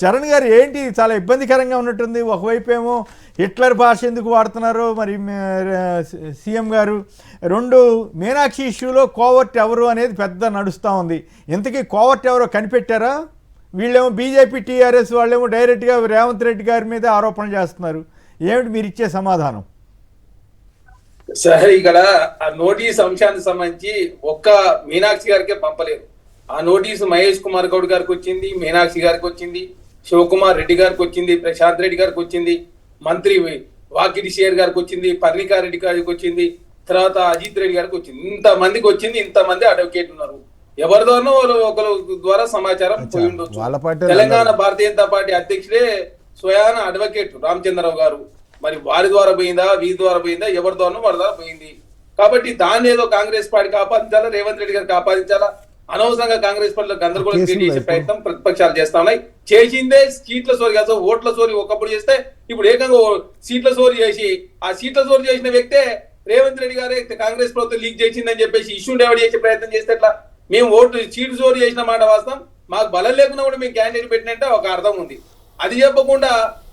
చరణ్ గారు ఏంటి చాలా ఇబ్బందికరంగా ఉన్నట్టుంది. ఒకవైపు ఏమో హిట్లర్ భాష ఎందుకు వాడుతున్నారో మరి సీఎం గారు, రెండు మీనాక్షి ఇష్యూలో కోవర్ట్ ఎవరు అనేది పెద్ద నడుస్తూ ఉంది. ఇంతకీ కోవర్ట్ ఎవరో కనిపెట్టారా? వీళ్ళేమో బీజేపీ టీఆర్ఎస్ వాళ్ళేమో డైరెక్ట్గా రేవంత్ రెడ్డి గారి మీద ఆరోపణలు చేస్తున్నారు. ఏమిటి మీరు ఇచ్చే సమాధానం? సార్ ఇక్కడ ఆ నోటీస్ అంశానికి సంబంధించి ఒక్క మీనాక్షి గారికే పంపలేదు. ఆ నోటీసు మహేష్ కుమార్ గౌడ్ గారికి వచ్చింది, మీనాక్షి గారికి వచ్చింది, శివకుమార్ రెడ్డి గారికి వచ్చింది, ప్రశాంత్ రెడ్డి గారికి వచ్చింది, మంత్రి వాకిటి షేర్ గారికి వచ్చింది, పర్ణికా రెడ్డి గారికి వచ్చింది, తర్వాత అజిత్ రెడ్డి గారికి వచ్చింది. ఇంతమందికి వచ్చింది. ఇంతమంది అడ్వకేట్ ఉన్నారు. ఎవరిదోనో ఒకరు ద్వారా సమాచారం పోయి ఉండొచ్చు. తెలంగాణ భారతీయ జనతా పార్టీ అధ్యక్షుడే స్వయాన అడ్వకేట్ రామచంద్రరావు గారు. మరి వారి ద్వారా పోయిందా, వీరి ద్వారా పోయిందా, ఎవరి ద్వారా వారి ద్వారా పోయింది. కాబట్టి దాన్ని ఏదో కాంగ్రెస్ పార్టీకి ఆపాదించాలా, రేవంత్ రెడ్డి గారికి ఆపాదించాలా? అనవసరంగా కాంగ్రెస్ పార్టీలో గందరగోళం క్రియేట్ చేసే ప్రయత్నం ప్రతిపక్షాలు చేస్తా ఉన్నాయి. చేసిందే సీట్ల సోరి కాదు, ఓట్ల సోరి ఒకప్పుడు చేస్తే ఇప్పుడు ఏకంగా సీట్ల సోరి చేసి ఆ సీట్ల సోరి చేసిన వ్యక్తే రేవంత్ రెడ్డి గారే కాంగ్రెస్ ప్రభుత్వం లీక్ చేసిందని చెప్పేసి ఇష్యూ డెవలప్ చేసే ప్రయత్నం చేస్తే ఎట్లా? మేము ఓటు సీటు సోరి చేసిన మాట వాస్తవం, మాకు బలం లేకుండా కూడా మేము క్యాండిడేట్ పెట్టినట్టే ఒక అర్థం ఉంది. అది చెప్పకుండా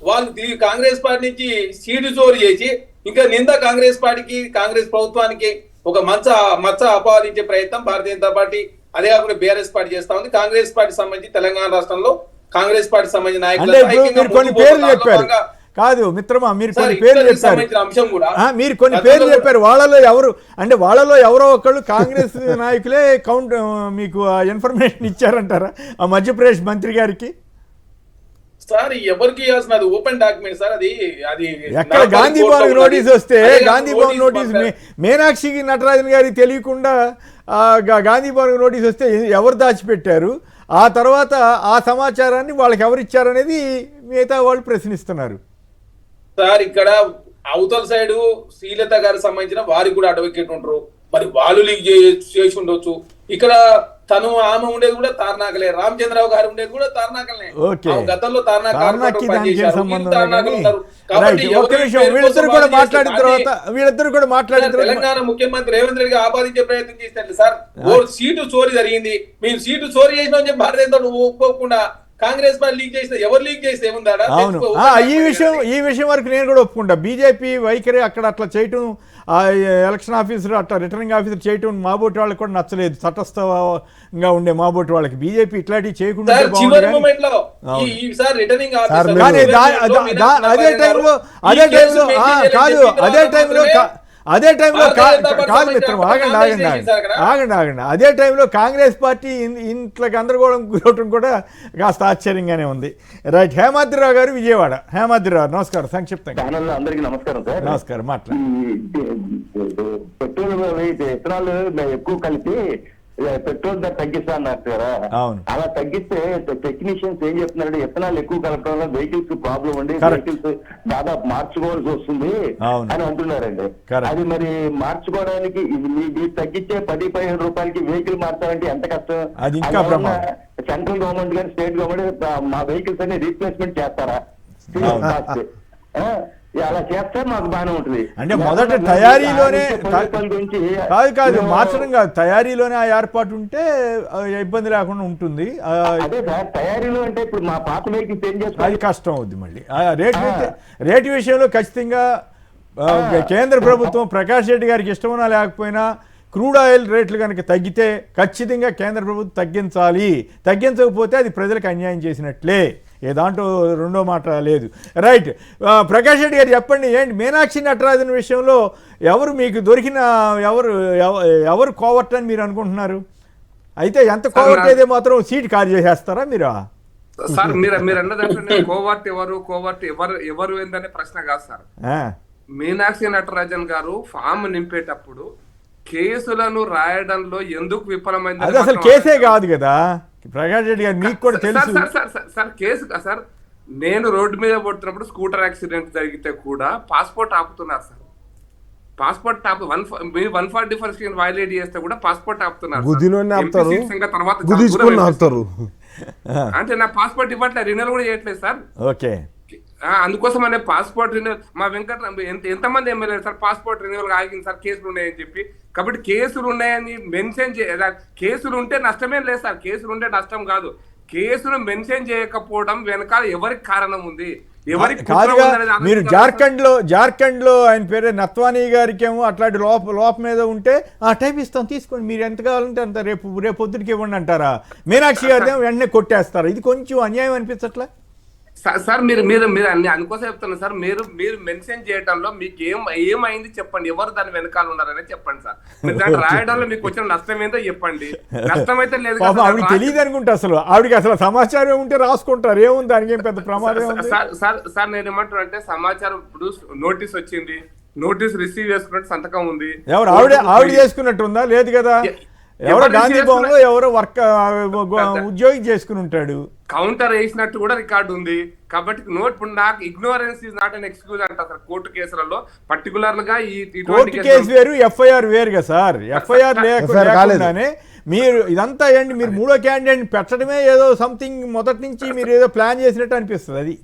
వాళ్ళు కాంగ్రెస్ పార్టీ నుంచి సీటు చోరు చేసి ఇంకా నింద కాంగ్రెస్ పార్టీకి, కాంగ్రెస్ ప్రభుత్వానికి ఒక మచ్చ అపవాదించే ప్రయత్నం భారతీయ జనతా పార్టీ, అదే కాకుండా బీఆర్ఎస్ పార్టీ చేస్తా ఉంది. కాంగ్రెస్ పార్టీ సంబంధించి తెలంగాణ రాష్ట్రంలో కాంగ్రెస్ పార్టీ సంబంధించిన నాయకులు కాదు మిత్రమా, మీరు కొన్ని పేర్లు చెప్పారు, అంశం కూడా మీరు కొన్ని పేర్లు చెప్పారు. వాళ్ళలో ఎవరు అంటే వాళ్ళలో ఎవరో ఒకళ్ళు కాంగ్రెస్ నాయకులే కౌంట్ మీకు ఇన్ఫర్మేషన్ ఇచ్చారంటారా ఆ మధ్యప్రదేశ్ మంత్రి గారికి? సార్ ఎవరికి ఇవ్వాల్సిన అది ఓపెన్ డాక్యుమెంట్ సార్. అది ఎక్కడ గాంధీ భవన్ నోటీస్ వస్తే గాంధీ భవన్ నోటీస్ మీనాక్షికి నటరాజన్ గారికి తెలియకుండా గాంధీ భవన్ నోటీస్ వస్తే ఎవరు దాచిపెట్టారు, ఆ తర్వాత ఆ సమాచారాన్ని వాళ్ళకి ఎవరు ఇచ్చారనేది మిగతా వాళ్ళు ప్రశ్నిస్తున్నారు. సార్ ఇక్కడ అవతల సైడ్ శ్రీలత గారికి సంబంధించిన వారికి కూడా అడ్వకేట్ ఉంటారు. మరి వాళ్ళు లీక్ చేసి ఉండొచ్చు. ఇక్కడ తను ఆమె ఉండేది కూడా తార్నాకలే, రామచంద్రరావు గారు ఉండేది కూడా తార్నాకలే. గతంలో తెలంగాణ ముఖ్యమంత్రి రేవంత్ రెడ్డి ఆపాదించే ప్రయత్నం చేస్తారు సార్. సీటు చోరీ జరిగింది, మేము సీటు చోరీ చేసినామని చెప్పి భారతీయ జనతా ఒప్పుకోకుండా కాంగ్రెస్ పార్టీ లీక్ చేస్తే ఎవరు లీక్ చేస్తే ఏముందా? ఈ విషయం వరకు నేను కూడా ఒప్పుకుంటా. బీజేపీ వైఖరి అక్కడ అట్లా చేయటం, ఎలక్షన్ ఆఫీసర్ అట్లా రిటర్నింగ్ ఆఫీసర్ చేయటం మాబోటి వాళ్ళకి కూడా నచ్చలేదు. తటస్థంగా ఉండే మాబోటి వాళ్ళకి బీజేపీ ఇట్లాంటివి చేయకుండా అదే టైంలో కాదు మిత్రం, అదే టైంలో కాంగ్రెస్ పార్టీ ఇంట్లో గందరగోళం గురవటం కూడా కాస్త ఆశ్చర్యంగానే ఉంది. రైట్, హేమాద్రిరావు గారు విజయవాడ. హేమాద్రిరావు నమస్కారం, సంక్షిప్తంగా. అందరికీ నమస్కారం సార్. నమస్కారం, మాట్లాడండి. పెట్రోల్ ఎక్కువ కలిపి పెట్రోల్ ధర తగ్గిస్తా అన్నారు కదా, అలా తగ్గిస్తే టెక్నీషియన్స్ ఏం చెప్తున్నారంటే ఇథనాల్ ఎక్కువ కలపడం వల్ల వెహికల్స్ ప్రాబ్లం ఉండి వెహికల్స్ దాదాపు మార్చుకోవాల్సి వస్తుంది అని అంటున్నారండి. అది మరి మార్చుకోవడానికి మీరు తగ్గించే 10-15 రూపాయలకి వెహికల్ మార్చాలంటే ఎంత కష్టం? సెంట్రల్ గవర్నమెంట్ కానీ స్టేట్ గవర్నమెంట్ మా వెహికల్స్ అన్ని రీప్లేస్మెంట్ చేస్తారా? అలా చేస్తే మాకు బాగానే ఉంటుంది. అంటే మొదట తయారీలోనే కాదు మార్చడం కాదు, తయారీలోనే ఆ ఏర్పాటు ఉంటే ఇబ్బంది లేకుండా ఉంటుంది. అదే సార్, తయారీలో అంటే ఇప్పుడు మా పాత వెహికల్స్ ఏం చేస్తారు, అది కష్టం అవుద్ది. మళ్ళీ రేటు విషయంలో ఖచ్చితంగా కేంద్ర ప్రభుత్వం ప్రకాష్ రెడ్డి గారికి ఇష్టమైనా లేకపోయినా క్రూడ్ ఆయిల్ రేట్లు కనుక తగ్గితే ఖచ్చితంగా కేంద్ర ప్రభుత్వం తగ్గించాలి. తగ్గించకపోతే అది ప్రజలకు అన్యాయం చేసినట్లే, ఏ దాంట్లో రెండో మాట లేదు. రైట్, ప్రకాష్ రెడ్డి గారు చెప్పండి, ఏంటి మీనాక్షి నటరాజన్ విషయంలో ఎవరు మీకు దొరికిన ఎవరు కోవర్ట్ అని మీరు అనుకుంటున్నారు? అయితే ఎంత కోవర్ట్ అయితే మాత్రం సీట్ ఖాళీ చేసేస్తారా మీరు? సార్ మీరు అన్నదంటే కోవర్ట్ ఎవరు ఏందనే ప్రశ్న కాదు సార్. మీనాక్షి నటరాజన్ గారు ఫామ్ నింపేటప్పుడు కేసులను రాయడంలో ఎందుకు విఫలమైంది? అది అసలు కేసే కాదు కదా ప్రకాష్ రెడ్డి గారు, మీకు కూడా తెలుసు సార్. కేసు సార్, నేను రోడ్డు మీద పడుతున్నప్పుడు స్కూటర్ యాక్సిడెంట్ జరిగితే కూడా పాస్పోర్ట్ ఆపుతున్నారు సార్. పాస్పోర్ట్ ఆపు 144 వైలేట్ చేస్తే కూడా పాస్పోర్ట్ ఆపుతున్నారు. అంటే నా పాస్పోర్ట్ ఇవ్వట్లేదు, రిన్యూవల్ కూడా చేయట్లేదు సార్. ఓకే, అందుకోసం అనే పాస్పోర్ట్ రిన్యూవల్ మా ఎంతమంది ఎమ్మెల్యేలు సార్ పాస్పోర్ట్ రిన్యూవల్ ఆగింది సార్ కేసులు ఉన్నాయని చెప్పి. కాబట్టి కేసులు ఉన్నాయని మెన్షన్ కేసులు ఉంటే నష్టమేం లేదు సార్, కేసులు ఉంటే నష్టం కాదు. కేసును మెన్షన్ చేయకపోవడం వెనకాల ఎవరికి కారణం ఉంది, కాదుగా మీరు జార్ఖండ్ లో ఆయన పేరు నత్వానీ గారికి ఏమో అట్లాంటి లోప మీద ఉంటే ఆ టైప్ ఇస్తాం తీసుకోండి, మీరు ఎంత కావాలంటే అంత రేపు పొద్దుటికి ఇవ్వండి అంటారా? మీనాక్షి గారు వెంటనే కొట్టేస్తారా? ఇది కొంచెం అన్యాయం అనిపించట్లా సార్? మీరు మీరు మీరు అన్ని అందుకోసం చెప్తున్నారు సార్. మీరు మెన్షన్ చేయడంలో మీకు ఏమైంది చెప్పండి, ఎవరు దాని వెనకాల ఉన్నారనే చెప్పండి సార్. మీరు దాన్ని రాయడంలో మీకు వచ్చిన నష్టం ఏందో చెప్పండి. నష్టమైతే లేదు ఆవిడ తెలియదు అనుకుంటా, అసలు ఆవిడకి అసలు సమాచారం ఉంటే రాసుకుంటారు, ఏముంది దానికి ఏం పెద్ద ప్రమాదం. సార్ నేను ఏమంటున్నా అంటే సమాచారం ఇప్పుడు నోటీస్ వచ్చింది, నోటీస్ రిసీవ్ చేసుకున్నట్టు సంతకం ఉంది. ఎవరు ఆవిడ చేసుకున్నట్టు ఉందా? లేదు కదా, ఎవరో గాంధీ భవన్ లో ఎవరో ఉద్యోగి చేసుకుని ఉంటాడు, కౌంటర్ వేసినట్టు కూడా రికార్డు ఉంది. కాబట్టి ఇప్పుడు నాకు ignorance is not an excuse అంట సార్. కోర్టు కేసులలో పర్టికులర్ గా కోర్టు కేసు వేరు, ఎఫ్ఐఆర్ వేరుగా సార్. ఎఫ్ఐఆర్ లేకుండానే మీరు ఇదంతా ఏంటి, మీరు మూడో క్యాండిడేట్ పెట్టడమే ఏదో సంథింగ్ మొదటి నుంచి మీరు ఏదో ప్లాన్ చేసినట్టు అనిపిస్తుంది. అది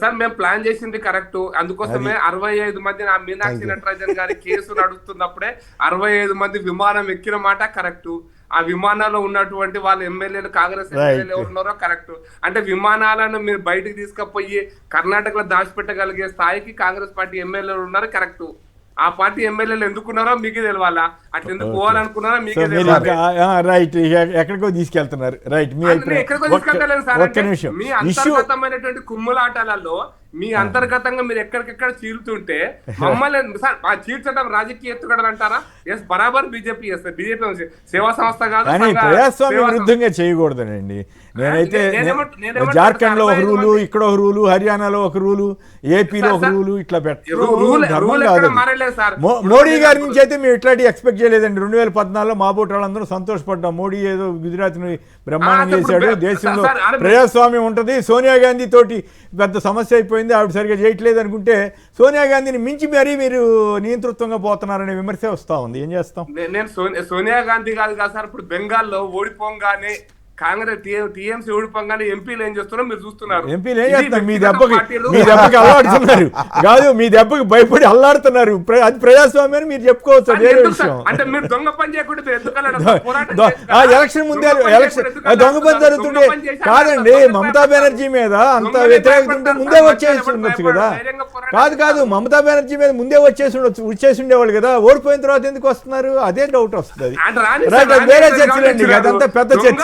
సార్ మేము ప్లాన్ చేసింది కరెక్ట్. అందుకోసమే 65 మంది నా మీనాక్షి నటరాజన్ గారి కేసు నడుస్తున్నప్పుడే 65 మంది విమానం ఎక్కిన మాట కరెక్ట్. ఆ విమానాల్లో ఉన్నటువంటి వాళ్ళ ఎమ్మెల్యేలు, కాంగ్రెస్ ఎమ్మెల్యేలు ఎవరున్నారో కరెక్ట్. అంటే విమానాలను మీరు బయటకు తీసుకుపోయి కర్ణాటకలో దాచిపెట్టగలిగే స్థాయికి కాంగ్రెస్ పార్టీ ఎమ్మెల్యేలు ఉన్నారు కరెక్ట్. ఆ పార్టీ ఎమ్మెల్యేలు ఎందుకున్నారో మీకే తెలవాలా, అట్లా ఎందుకు పోవాలనుకున్నారో మీకే తెలియాలి. రైట్, ఎక్కడికో తీసుకెళ్తున్నారు. రైట్, ఎక్కడికో తీసుకెళ్తలేదు సార్. మీ అంతర్గతమైనటువంటి కుమ్ములాటాలలో మీ అంతర్గతంగా మీరు ఎక్కడికెక్కడ చీల్తుంటే మమ్మల్ని సార్ చీల్చడం రాజకీయ ఎత్తుగడలు అంటారా? ఎస్, బరాబర్ బీజేపీ చేస్తారు. బీజేపీ సేవా సంస్థ కాదు, ప్రజాస్వామ్య విరుద్ధంగా చేయకూడదండి. నేనైతే జార్ఖండ్ లో ఒక రూలు, ఇక్కడ ఒక రూలు, హర్యానాలో ఒక రూలు, ఏపీలో ఒక రూలు, ఇట్లా మోడీ గారి నుంచి అయితే మేము ఇట్లాంటి ఎక్స్పెక్ట్ చేయలేదండి. 2014లో మా బోటి వాళ్ళందరూ సంతోషపడ్డాం. మోడీ ఏదో గుజరాత్ ని బ్రహ్మాండం చేశాడు, దేశంలో ప్రజాస్వామ్యం ఉంటుంది. సోనియా గాంధీ తోటి పెద్ద సమస్య అయిపోయింది, ఆవిడ సరిగా చేయట్లేదు అనుకుంటే సోనియా గాంధీని మించి మరీ మీరు నియంతృత్వంగా పోతున్నారనే విమర్శ వస్తా ఉంది. ఏం చేస్తాం? నేను సోనియా గాంధీ కాదు కదా సార్. ఇప్పుడు బెంగాల్లో ఓడిపోగానే కాంగ్రెస్ టీఎంసీ ఓడిపోగానే ఎంపీలు ఏం చేస్తున్నారో మీరు చూస్తున్నారు. ఎంపీలు ఏం చేస్తున్నారు? మీ దెబ్బకి అల్లాడుతున్నారు కాదు, మీ దెబ్బకి భయపడి అల్లాడుతున్నారు. అది ప్రజాస్వామ్యాన్ని మీరు చెప్పుకోవచ్చు. అంటే మీరు దొంగ పని చేయకుండా ఎలక్షన్ ముందే దొంగ పని జరుగుతుంటే కాదండి, మమతా బెనర్జీ మీద అంత వ్యతిరేకత ఉంటే ముందే వచ్చేసి ఉండొచ్చు కదా. కాదు, మమతా బెనర్జీ మీద ముందే వచ్చేసి ఉండేవాళ్ళు కదా. ఓడిపోయిన తర్వాత ఎందుకు వస్తున్నారు? అదే డౌట్ వస్తుంది. వేరే చర్చలండి, అదంతా పెద్ద చర్చ.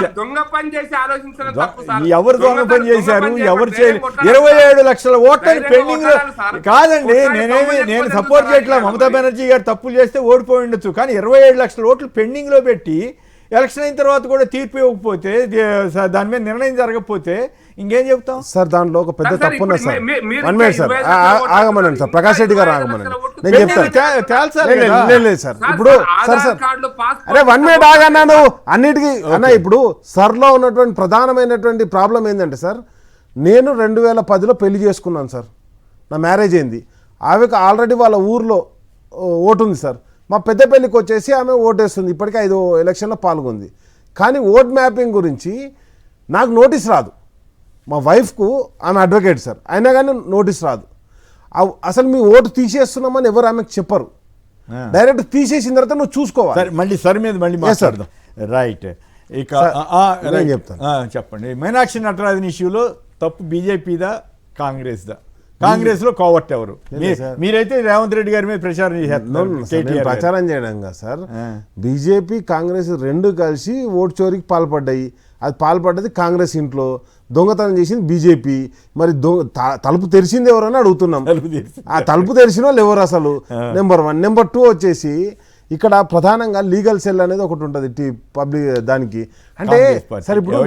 ఎవరు దొంగ పని చేశారు, ఎవరు చేయలేదు? 27 లక్షల ఓట్లని పెండింగ్ లో కాదండి. నేను సపోర్ట్ చేయట్లా. మమతా బెనర్జీ గారు తప్పులు చేస్తే ఓడిపోయి ఉండొచ్చు, కానీ 27 లక్షల ఓట్లు పెండింగ్ లో పెట్టి ఎలక్షన్ అయిన తర్వాత కూడా తీర్పు ఇవ్వకపోతే, దాని మీద నిర్ణయం జరగకపోతే ఇంకేం చెప్తాం సార్? దాంట్లో ఒక పెద్ద తప్పు ఉన్నది సార్. 1 మినిట్ సార్, ఆగమనండి సార్. ప్రకాష్ రెడ్డి గారు ఆగమనండి, నేను చెప్తాను. లేదు సార్, ఇప్పుడు సార్ అరే 1 మినిట్ ఆగన్నాను అన్నిటికీ అన్న. ఇప్పుడు సర్లో ఉన్నటువంటి ప్రధానమైనటువంటి ప్రాబ్లం ఏంటంటే సార్, నేను 2010లో పెళ్లి చేసుకున్నాను సార్. నా మ్యారేజ్ అయింది. ఆమెకు ఆల్రెడీ వాళ్ళ ఊర్లో ఓటు ఉంది సార్. మా పెద్ద పెళ్ళికి వచ్చేసి ఆమె ఓటేస్తుంది. ఇప్పటికీ 5 ఎలక్షన్లో పాల్గొంది. కానీ ఓట్ మ్యాపింగ్ గురించి నాకు నోటీస్ రాదు. మా వైఫ్కు ఆమె అడ్వకేట్ సార్, అయినా కానీ నోటీస్ రాదు. అసలు మీ ఓటు తీసేస్తున్నామని ఎవరు ఆమెకు చెప్పరు. డైరెక్ట్ తీసేసిన తర్వాత నువ్వు చూసుకోవాలి. మళ్ళీ సార్ మీద మళ్ళీ మాట్లాడదాం. రైట్, ఇక చెప్తాను. చెప్పండి. మీనాక్షి నటరాజన్ ఇష్యూలో తప్పు బీజేపీదా కాంగ్రెస్దా? కాంగ్రెస్ లో కోవట్ ఎవరు? మీరైతే రేవంత్ రెడ్డి గారి మీద ప్రచారం చేశారు. ప్రచారం చేయడం కదా సార్. బీజేపీ కాంగ్రెస్ రెండు కలిసి ఓటు చోరీకి పాల్పడ్డాయి. అది పాల్పడ్డది కాంగ్రెస్ ఇంట్లో, దొంగతనం చేసింది బీజేపీ. మరి తలుపు తెరిచింది ఎవరు అని అడుగుతున్నాం. ఆ తలుపు తెరిచిన వాళ్ళు ఎవరు అసలు? నెంబర్ 1. నెంబర్ 2 వచ్చేసి ఇక్కడ ప్రధానంగా లీగల్ సెల్ అనేది ఒకటి ఉంటుంది పబ్లిక్ దానికి. అంటే సార్ ఇప్పుడు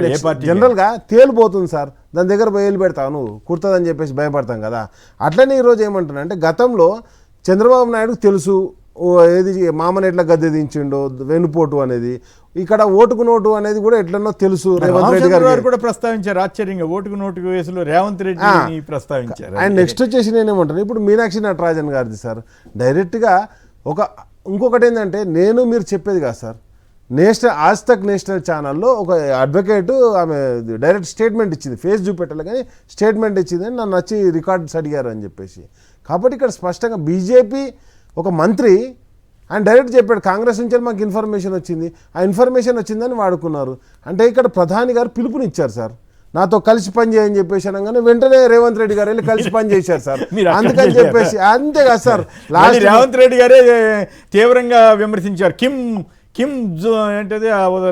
జనరల్గా తేలిపోతుంది సార్, దాని దగ్గర వేలు పెడతావు నువ్వు కుర్తుందని చెప్పేసి భయపడతాం కదా. అట్లనే ఈరోజు ఏమంటున్నా అంటే, గతంలో చంద్రబాబు నాయుడుకు తెలుసు ఏది మామని ఎట్లా గద్దె దించిండో వెనుపోటు అనేది. ఇక్కడ ఓటుకు నోటు అనేది కూడా ఎట్లనో తెలుసు. రేవంత్ రెడ్డి గారు కూడా ప్రస్తావించారు ఆశ్చర్యంగా, ఓటుకు నోటు కేసులో రేవంత్ రెడ్డి ప్రస్తావించారు. అండ్ నెక్స్ట్ వచ్చేసి నేనేమంటాను, ఇప్పుడు మీనాక్షి నటరాజన్ గారిది సార్ డైరెక్ట్గా ఇంకొకటి ఏంటంటే, మీరు చెప్పేది కాదు సార్. ఆజ్ తక్ నేషనల్ ఛానల్లో ఒక అడ్వకేటు ఆమె డైరెక్ట్ స్టేట్మెంట్ ఇచ్చింది. ఫేస్ చూపెట్టాలి కానీ స్టేట్మెంట్ ఇచ్చిందని నన్ను వచ్చి రికార్డ్స్ అడిగారు అని చెప్పేసి. కాబట్టి ఇక్కడ స్పష్టంగా బీజేపీ ఒక మంత్రి ఆయన డైరెక్ట్ చెప్పాడు కాంగ్రెస్ నుంచి మాకు ఇన్ఫర్మేషన్ వచ్చింది, ఆ ఇన్ఫర్మేషన్ వచ్చిందని వాడుకున్నారు. అంటే ఇక్కడ ప్రధాని గారు పిలుపునిచ్చారు సార్, నాతో కలిసి పని చేయని చెప్పేసి అనగానే వెంటనే రేవంత్ రెడ్డి గారు వెళ్ళి కలిసి పని చేశారు సార్. అందుకని చెప్పేసి అంతేగా సార్, లాస్ట్ రేవంత్ రెడ్డి గారే తీవ్రంగా విమర్శించారు కిమ్ ఏంటది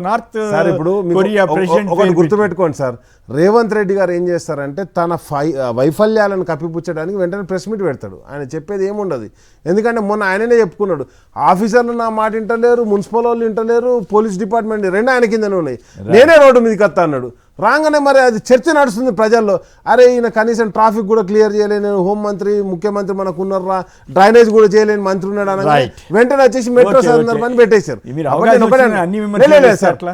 నార్త్ సార్. ఇప్పుడు కొరియా ప్రెసిడెంట్ ఒకటి గుర్తుపెట్టుకోండి సార్, రేవంత్ రెడ్డి గారు ఏం చేస్తారంటే తన వైఫల్యాలను కప్పిపుచ్చడానికి వెంటనే ప్రెస్ మీట్ పెడతాడు. ఆయన చెప్పేది ఏముండదు. ఎందుకంటే మొన్న ఆయననే చెప్పుకున్నాడు, ఆఫీసర్లు నా మాట వింటలేరు, మున్సిపల్ వాళ్ళు వింటలేరు, పోలీస్ డిపార్ట్మెంట్ రెండు ఆయన కిందనే ఉన్నాయి, నేనే రోడ్డు మీదకి వస్తా అన్నాడు. రాగానే మరి అది చర్చ నడుస్తుంది ప్రజల్లో, అరే ఈయన కనీసం ట్రాఫిక్ కూడా క్లియర్ చేయలేని హోంమంత్రి, ముఖ్యమంత్రి మనకు ఉన్నారా, డ్రైనేజ్ కూడా చేయలేని మంత్రి ఉన్నాడు అనగా వెంటనే వచ్చేసి మెట్రో సందర్భాన్ని పెట్టేశారు.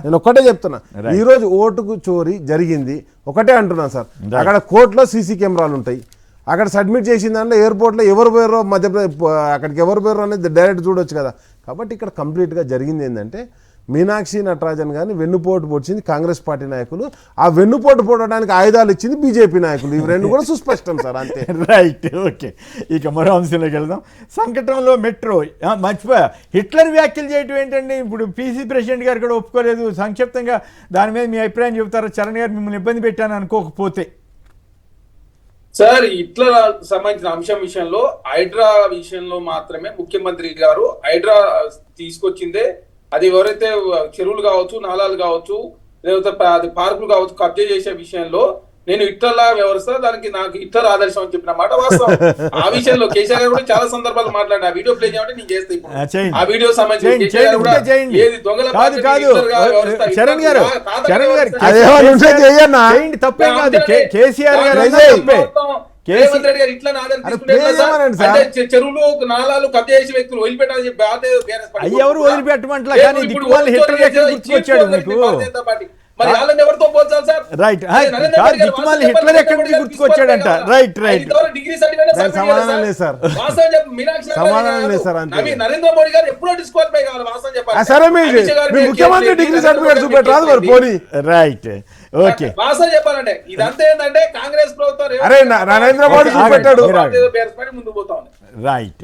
నేను ఒక్కటే చెప్తున్నా, ఈ రోజు ఓటుకు చోరీ జరిగింది ఒకటే అంటున్నాను సార్. అక్కడ కోర్టులో సీసీ కెమెరాలు ఉంటాయి, అక్కడ సబ్మిట్ చేసిన దాంట్లో ఎయిర్పోర్ట్లో ఎవరు పోయారో మధ్యప్రదేశ్ అక్కడికి ఎవరు పోయారో అనేది డైరెక్ట్ చూడొచ్చు కదా. కాబట్టి ఇక్కడ కంప్లీట్గా జరిగింది ఏంటంటే మీనాక్షి నటరాజన్ గారిని వెన్నుపోటు పొడిచింది కాంగ్రెస్ పార్టీ నాయకులు, ఆ వెన్నుపోటు పొడడానికి ఆయుధాలు ఇచ్చింది బీజేపీ నాయకులు. ఇవి రెండు కూడా సుస్పష్టం సార్, అంతే. Right, okay. ఇక మరో అంశంలోకి వెళ్దాం. సంకటంలో మెట్రో మర్చిపోయా, హిట్లర్ వ్యాఖ్యలు చేయటం ఏంటండి? ఇప్పుడు పీసీ ప్రెసిడెంట్ గారు కూడా ఒప్పుకోలేదు. సంక్షిప్తంగా దాని మీద మీ అభిప్రాయం చెబుతారా? చరణ్ గారు మిమ్మల్ని ఇబ్బంది పెట్టాను అనుకోకపోతే. సార్, ఇట్లా సంబంధించిన అంశం విషయంలో హైడ్రా విషయంలో మాత్రమే ముఖ్యమంత్రి గారు హైడ్రా తీసుకొచ్చిందే, అది ఎవరైతే చెరువులు కావచ్చు, నాలాలు కావచ్చు, లేకపోతే అది పార్కులు కావచ్చు కబ్జా చేసే విషయంలో నేను ఇట్లా వ్యవస్థ దానికి నాకు ఇట్లా ఆదర్శం అని చెప్పిన మాట వాస్తవం. ఆ విషయంలో కేసీఆర్ గారు కూడా చాలా సందర్భాలు మాట్లాడిన, ఆ వీడియో ప్లే చేయాలంటే నేను చేస్తా ఇప్పుడు. ఆ వీడియో సంబంధించి తప్పేం కాదు, కేసీఆర్ గారు రేవంత్ రెడ్డి గారు ఇట్లా చెరువులు నాలాలు కబ్జా చేసే వ్యక్తులు వదిలిపెట్టాలని చెప్పి ఎవరు వదిలిపెట్టమంటా, కానీ గుర్తుకొచ్చాడు మీకు. మరి వాళ్ళని ఎవరితో పోల్చాలి సార్? రైట్, హిట్లర్ ఎక్కడి నుంచి గుర్తుకొచ్చాడంట. రైట్ రైట్, డిగ్రీ సర్టిఫికేట్ సమాధానం లేదు సార్, సమాధానం లేదు సార్. అంతే, నరేంద్ర మోడీ గారు ఎప్పుడో డిస్క్వాలిఫై కావాలి వాస్తవం చెప్పాలి. సరే మీ ముఖ్యమంత్రి డిగ్రీ సర్టిఫికేట్ చూపెట్టరాదు మరి పోనీ. Right, okay. వాస్తవం చెప్పాలంటే ఇదంతా ఏంటంటే కాంగ్రెస్ ప్రభుత్వం అరే నరేంద్ర మోడీ చూపెట్టాడు. ముందు పోతా ఉంది. రైట్.